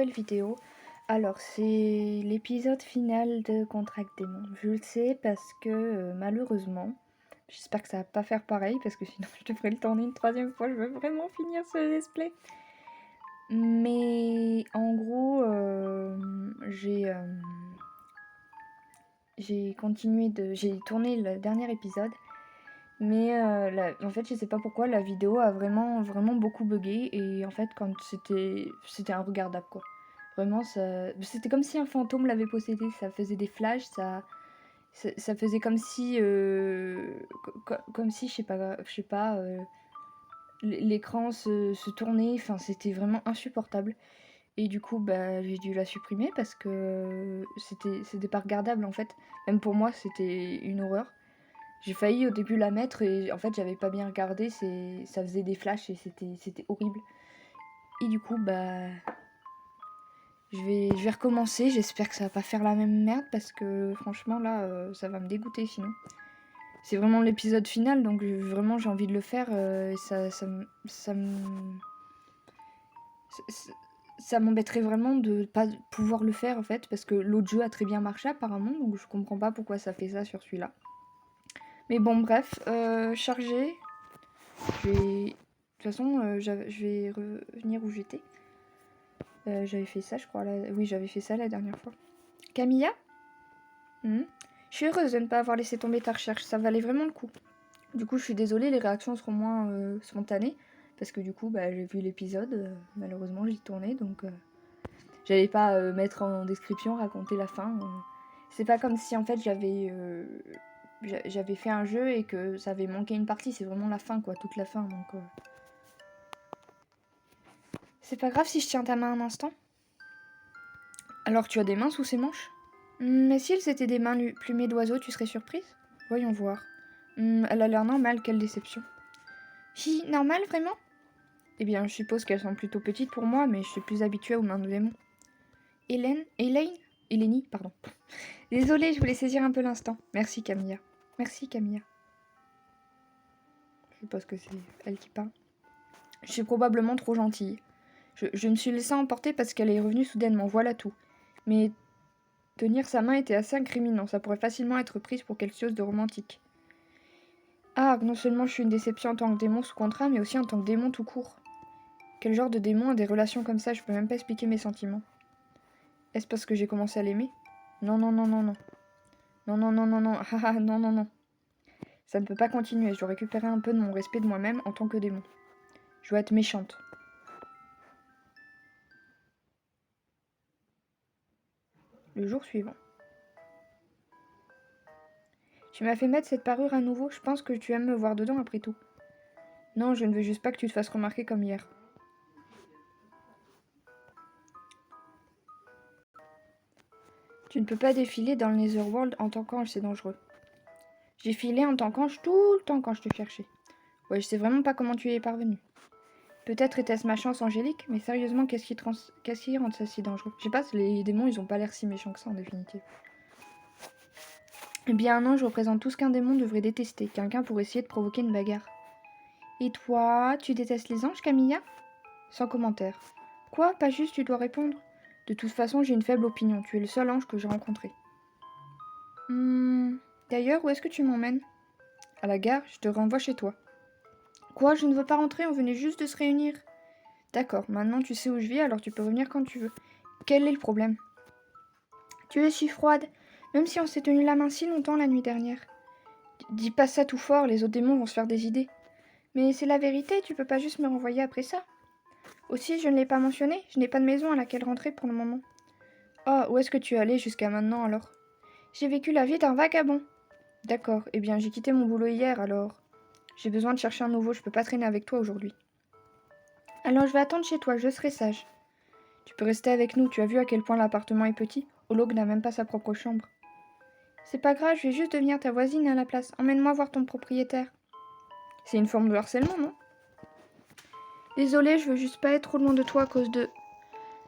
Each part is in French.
nouvelle vidéo. Alors, c'est l'épisode final de Contract Démon. Je le sais parce que malheureusement, j'espère que ça va pas faire pareil parce que sinon je devrais le tourner une troisième fois. Je veux vraiment finir ce let's play. Mais en gros, j'ai j'ai tourné le dernier épisode. Mais en fait, je sais pas pourquoi, la vidéo a vraiment beaucoup bugué. Et en fait, quand c'était inregardable, quoi. Vraiment, c'était comme si un fantôme l'avait possédé. Ça faisait des flashs, ça faisait comme si, comme si, je sais pas, l'écran se tournait. Enfin, c'était vraiment insupportable. Et du coup, bah, j'ai dû la supprimer parce que c'était pas regardable, en fait. Même pour moi, c'était une horreur. J'ai failli au début la mettre et en fait j'avais pas bien regardé, ça faisait des flashs et c'était horrible. Et du coup bah je vais recommencer, j'espère que ça va pas faire la même merde parce que franchement là ça va me dégoûter sinon. C'est vraiment l'épisode final donc vraiment j'ai envie de le faire et ça ça m'embêterait vraiment de pas pouvoir le faire en fait parce que l'autre jeu a très bien marché apparemment donc je comprends pas pourquoi ça fait ça sur celui-là. Mais bon bref, chargé. De toute façon, je vais revenir où j'étais. J'avais fait ça, je crois. Oui, j'avais fait ça la dernière fois. Camilla. Je suis heureuse de ne pas avoir laissé tomber ta recherche. Ça valait vraiment le coup. Du coup, je suis désolée, les réactions seront moins spontanées. Parce que du coup, bah, j'ai vu l'épisode. Malheureusement, j'y tournais. Donc, j'allais pas mettre en description, raconter la fin. C'est pas comme si, en fait, j'avais fait un jeu et que ça avait manqué une partie. C'est vraiment la fin, quoi. Toute la fin. Donc... C'est pas grave si je tiens ta main un instant. Alors tu as des mains sous ces manches? Mais si elles étaient des mains plumées d'oiseaux, tu serais surprise? Voyons voir. Elle a l'air normale, quelle déception. Hi, normale, vraiment? Eh bien, je suppose qu'elles sont plutôt petites pour moi, mais je suis plus habituée aux mains de démons. Hélénie, pardon. Désolée, je voulais saisir un peu l'instant. Merci, Camilla. Merci, Camilla. Je suppose que c'est elle qui parle. Je suis probablement trop gentille. Je me suis laissée emporter parce qu'elle est revenue soudainement, voilà tout. Mais tenir sa main était assez incriminant, ça pourrait facilement être prise pour quelque chose de romantique. Ah, non seulement je suis une déception en tant que démon sous contrat, mais aussi en tant que démon tout court. Quel genre de démon a des relations comme ça? Je peux même pas expliquer mes sentiments. Est-ce parce que j'ai commencé à l'aimer? Non, non, non, non, non. Non, non, non, non, non, haha, non, non, non. Ça ne peut pas continuer, je dois récupérer un peu de mon respect de moi-même en tant que démon. Je dois être méchante. Le jour suivant. Tu m'as fait mettre cette parure à nouveau, je pense que tu aimes me voir dedans après tout. Non, je ne veux juste pas que tu te fasses remarquer comme hier. Tu ne peux pas défiler dans le Netherworld en tant qu'ange, c'est dangereux. J'ai filé en tant qu'ange tout le temps quand je te cherchais. Ouais, je sais vraiment pas comment tu y es parvenu. Peut-être était-ce ma chance angélique, mais sérieusement, qu'est-ce qui rend ça si dangereux? Je sais pas, les démons, ils ont pas l'air si méchants que ça en définitive. Eh bien, un ange représente tout ce qu'un démon devrait détester, quelqu'un pour essayer de provoquer une bagarre. Et toi, tu détestes les anges, Camilla? Sans commentaire. Quoi? Pas juste, tu dois répondre. De toute façon, j'ai une faible opinion, tu es le seul ange que j'ai rencontré. D'ailleurs, où est-ce que tu m'emmènes? À la gare, je te renvoie chez toi. Quoi? Je ne veux pas rentrer, on venait juste de se réunir. D'accord, maintenant tu sais où je vis, alors tu peux revenir quand tu veux. Quel est le problème? Tu es si froide, même si on s'est tenu la main si longtemps la nuit dernière. Dis pas ça tout fort, les autres démons vont se faire des idées. Mais c'est la vérité, tu peux pas juste me renvoyer après ça. Aussi, je ne l'ai pas mentionné, je n'ai pas de maison à laquelle rentrer pour le moment. Oh, où est-ce que tu es allé jusqu'à maintenant alors? J'ai vécu la vie d'un vagabond. D'accord, eh bien j'ai quitté mon boulot hier alors. J'ai besoin de chercher un nouveau, je peux pas traîner avec toi aujourd'hui. Alors je vais attendre chez toi, je serai sage. Tu peux rester avec nous, tu as vu à quel point l'appartement est petit? Olog n'a même pas sa propre chambre. C'est pas grave, je vais juste devenir ta voisine à la place. Emmène-moi voir ton propriétaire. C'est une forme de harcèlement, non? Désolée, je veux juste pas être trop loin de toi à cause de...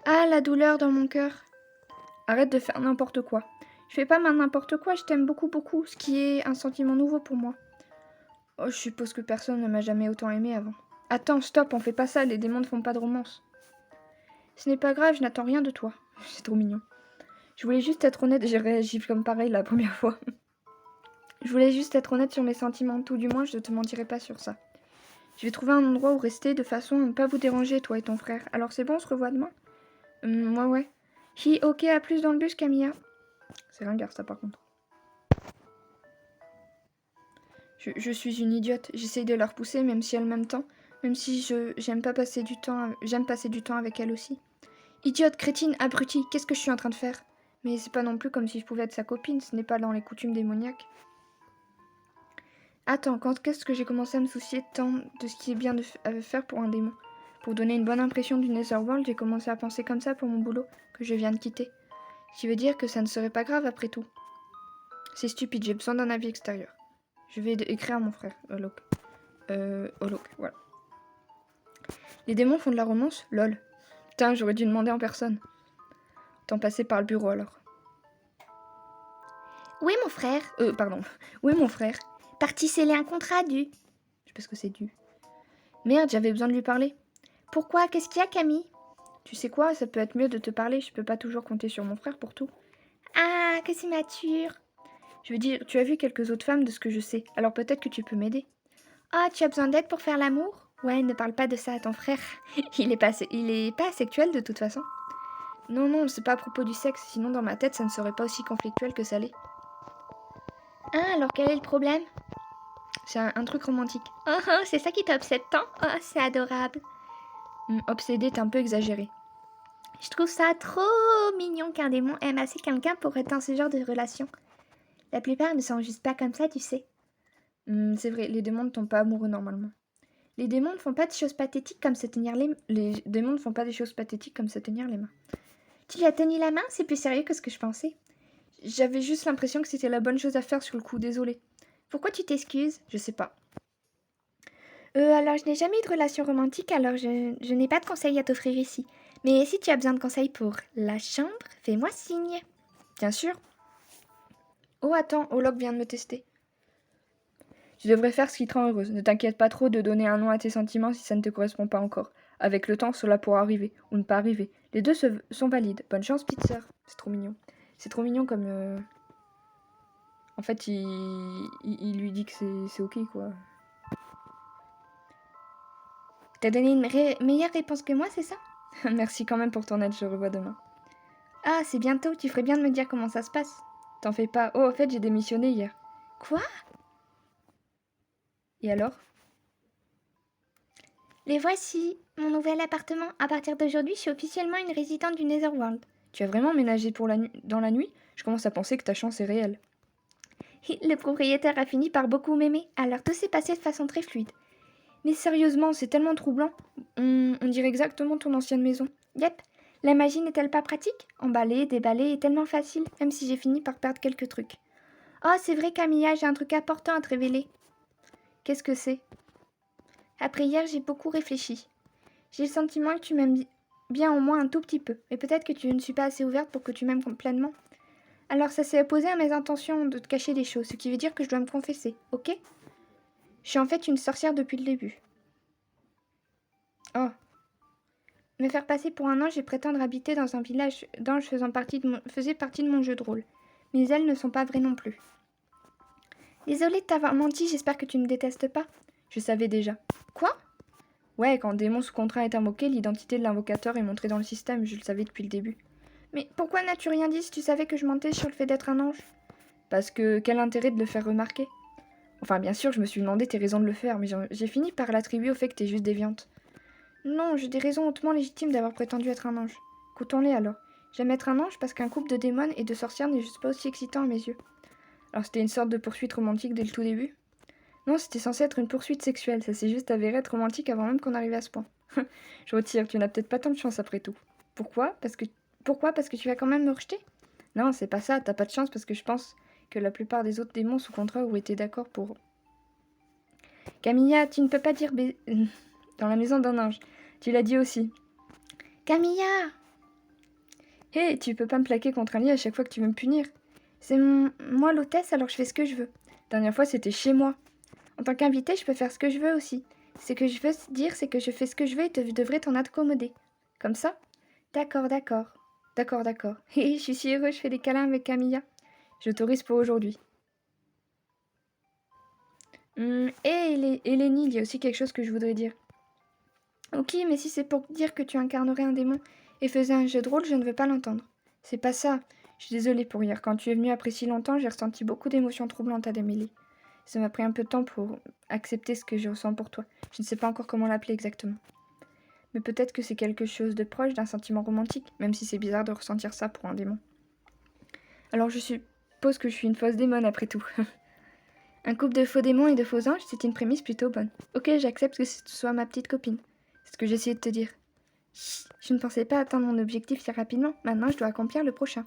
Ah, la douleur dans mon cœur. Arrête de faire n'importe quoi. Je fais pas n'importe quoi, je t'aime beaucoup, beaucoup, ce qui est un sentiment nouveau pour moi. Oh, je suppose que personne ne m'a jamais autant aimé avant. Attends, stop, on fait pas ça, les démons ne font pas de romance. Ce n'est pas grave, je n'attends rien de toi. C'est trop mignon. Je voulais juste être honnête, j'ai réagi comme pareil la première fois. Je voulais juste être honnête sur mes sentiments, tout du moins je ne te mentirai pas sur ça. Je vais trouver un endroit où rester de façon à ne pas vous déranger, toi et ton frère. Alors c'est bon, on se revoit demain? Ouais. Ok, à plus dans le bus, Camilla. C'est ringard ça par contre. Je suis une idiote, j'essaye de la repousser même si j'aime passer du temps avec elle aussi. Idiote, crétine, abrutie, qu'est-ce que je suis en train de faire? Mais c'est pas non plus comme si je pouvais être sa copine, ce n'est pas dans les coutumes démoniaques. Attends, quand est-ce que j'ai commencé à me soucier tant de ce qui est bien à faire pour un démon? Pour donner une bonne impression du Netherworld, j'ai commencé à penser comme ça pour mon boulot, que je viens de quitter. Ce qui veut dire que ça ne serait pas grave après tout. C'est stupide, j'ai besoin d'un avis extérieur. Je vais écrire à mon frère, Olok. Voilà. Les démons font de la romance? Lol. Putain, j'aurais dû demander en personne. Tant passer par le bureau alors. Où est mon frère? Pardon. Où est mon frère? Parti sceller un contrat, du. Je sais pas ce que c'est du. Merde, j'avais besoin de lui parler. Pourquoi? Qu'est-ce qu'il y a, Camille? Tu sais quoi, ça peut être mieux de te parler, je peux pas toujours compter sur mon frère pour tout. Ah, que c'est mature. Je veux dire, tu as vu quelques autres femmes de ce que je sais, alors peut-être que tu peux m'aider. Oh, tu as besoin d'aide pour faire l'amour? Ouais, ne parle pas de ça à ton frère. il est pas asexuel de toute façon. Non, c'est pas à propos du sexe, sinon dans ma tête ça ne serait pas aussi conflictuel que ça l'est. Ah, alors quel est le problème? C'est un truc romantique. Oh, c'est ça qui t'obsède tant? Oh, c'est adorable. Obsédé, t'es un peu exagéré. Je trouve ça trop mignon qu'un démon aime assez quelqu'un pour être dans ce genre de relation. La plupart ne sont juste pas comme ça, tu sais. C'est vrai, les démons ne tombent pas amoureux normalement. Les démons ne font pas de choses pathétiques comme se tenir les démons ne font pas des choses pathétiques comme se tenir les mains. Tu lui as tenu la main? C'est plus sérieux que ce que je pensais. J'avais juste l'impression que c'était la bonne chose à faire sur le coup, désolé. Pourquoi tu t'excuses? Je sais pas. Alors je n'ai jamais eu de relation romantique, alors je n'ai pas de conseils à t'offrir ici. Mais si tu as besoin de conseils pour la chambre, fais-moi signe. Bien sûr. Oh attends, Olok vient de me tester. Tu devrais faire ce qui te rend heureuse. Ne t'inquiète pas trop de donner un nom à tes sentiments si ça ne te correspond pas encore. Avec le temps, cela pourra arriver, ou ne pas arriver. Les deux sont valides. Bonne chance, petite sœur. C'est trop mignon. C'est trop mignon comme... En fait, il lui dit que c'est ok, quoi. T'as donné une meilleure réponse que moi, c'est ça? Merci quand même pour ton aide, je revois demain. Ah, c'est bientôt, tu ferais bien de me dire comment ça se passe. T'en fais pas. Oh, en fait, j'ai démissionné hier. Quoi? Et alors? Les voici, mon nouvel appartement. À partir d'aujourd'hui, je suis officiellement une résidente du Netherworld. Tu as vraiment emménagé dans la nuit? Je commence à penser que ta chance est réelle. Le propriétaire a fini par beaucoup m'aimer, alors tout s'est passé de façon très fluide. Mais sérieusement, c'est tellement troublant. On dirait exactement ton ancienne maison. Yep. La magie n'est-elle pas pratique? Emballer, déballer est tellement facile, même si j'ai fini par perdre quelques trucs. Oh, c'est vrai, Camilla, j'ai un truc important à te révéler. Qu'est-ce que c'est? Après hier, j'ai beaucoup réfléchi. J'ai le sentiment que tu m'aimes bien au moins un tout petit peu, mais peut-être que tu ne suis pas assez ouverte pour que tu m'aimes pleinement. Alors ça s'est opposé à mes intentions de te cacher des choses, ce qui veut dire que je dois me confesser, ok? Je suis en fait une sorcière depuis le début. Oh. Me faire passer pour un ange et prétendre habiter dans un village d'anges faisait partie de mon jeu de rôle. Mais elles ne sont pas vraies non plus. Désolée de t'avoir menti, j'espère que tu ne me détestes pas. Je savais déjà. Quoi? Ouais, quand démon sous contrat est invoqué, l'identité de l'invocateur est montrée dans le système, je le savais depuis le début. Mais pourquoi n'as-tu rien dit si tu savais que je mentais sur le fait d'être un ange? Parce que quel intérêt de le faire remarquer? Enfin, bien sûr, je me suis demandé tes raisons de le faire, mais j'ai fini par l'attribuer au fait que t'es juste déviante. Non, j'ai des raisons hautement légitimes d'avoir prétendu être un ange. Écoutons-les alors. J'aime être un ange parce qu'un couple de démons et de sorcières n'est juste pas aussi excitant à mes yeux. Alors c'était une sorte de poursuite romantique dès le tout début? Non, c'était censé être une poursuite sexuelle, ça s'est juste avéré être romantique avant même qu'on arrive à ce point. Je retire, tu n'as peut-être pas tant de chance après tout. Pourquoi? Parce que tu vas quand même me rejeter? Non, c'est pas ça, t'as pas de chance parce que je pense que la plupart des autres démons sous contrat auraient été d'accord pour... Camilla, tu ne peux pas dire dans la maison d'un ange. Tu l'as dit aussi. Camilla! Hé, hey, tu peux pas me plaquer contre un lit à chaque fois que tu veux me punir. C'est moi l'hôtesse, alors je fais ce que je veux. Dernière fois, c'était chez moi. En tant qu'invité, je peux faire ce que je veux aussi. Ce que je veux dire, c'est que je fais ce que je veux et tu devrais t'en accommoder. Comme ça? D'accord, d'accord. D'accord, d'accord. Hé, je suis si heureux, je fais des câlins avec Camilla. J'autorise pour aujourd'hui. Eleni, il y a aussi quelque chose que je voudrais dire. Ok, mais si c'est pour dire que tu incarnerais un démon et faisais un jeu de rôle, je ne veux pas l'entendre. C'est pas ça. Je suis désolée pour hier. Quand tu es venue après si longtemps, j'ai ressenti beaucoup d'émotions troublantes à Amélie. Ça m'a pris un peu de temps pour accepter ce que je ressens pour toi. Je ne sais pas encore comment l'appeler exactement. Mais peut-être que c'est quelque chose de proche d'un sentiment romantique, même si c'est bizarre de ressentir ça pour un démon. Alors je suppose que je suis une fausse démon après tout. Un couple de faux démons et de faux anges, c'est une prémisse plutôt bonne. Ok, j'accepte que ce soit ma petite copine. C'est ce que j'essayais de te dire. Chut, je ne pensais pas atteindre mon objectif si rapidement. Maintenant, je dois accomplir le prochain.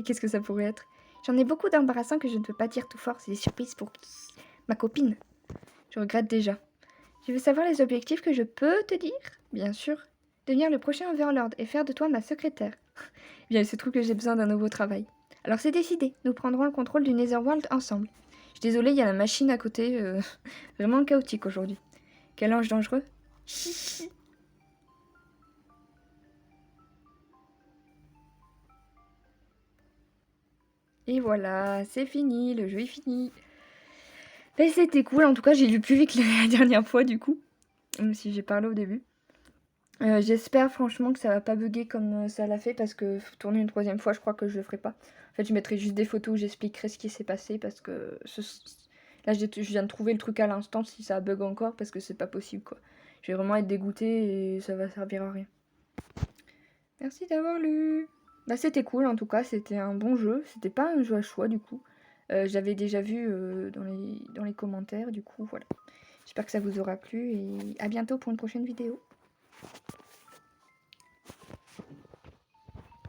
Qu'est-ce que ça pourrait être? J'en ai beaucoup d'embarrassants que je ne peux pas dire tout fort. C'est des surprises pour qui? Ma copine. Je regrette déjà. Tu veux savoir les objectifs que je peux te dire? Bien sûr. Devenir le prochain Overlord et faire de toi ma secrétaire. Bien, il se trouve que j'ai besoin d'un nouveau travail. Alors c'est décidé. Nous prendrons le contrôle du Netherworld ensemble. Je suis désolée, il y a la machine à côté. Vraiment chaotique aujourd'hui. Quel ange dangereux. Et voilà, c'est fini, le jeu est fini. Ben, c'était cool, en tout cas j'ai lu plus vite que la dernière fois du coup, même si j'ai parlé au début. J'espère franchement que ça va pas bugger comme ça l'a fait, parce que tourner une troisième fois, je crois que je le ferai pas. En fait, je mettrai juste des photos où j'expliquerai ce qui s'est passé, parce que là je viens de trouver le truc à l'instant, si ça bug encore, parce que c'est pas possible quoi. Je vais vraiment être dégoûtée et ça va servir à rien. Merci d'avoir lu. Bah c'était cool en tout cas, c'était un bon jeu, c'était pas un jeu à choix du coup. J'avais déjà vu dans les commentaires, du coup voilà. J'espère que ça vous aura plu et à bientôt pour une prochaine vidéo.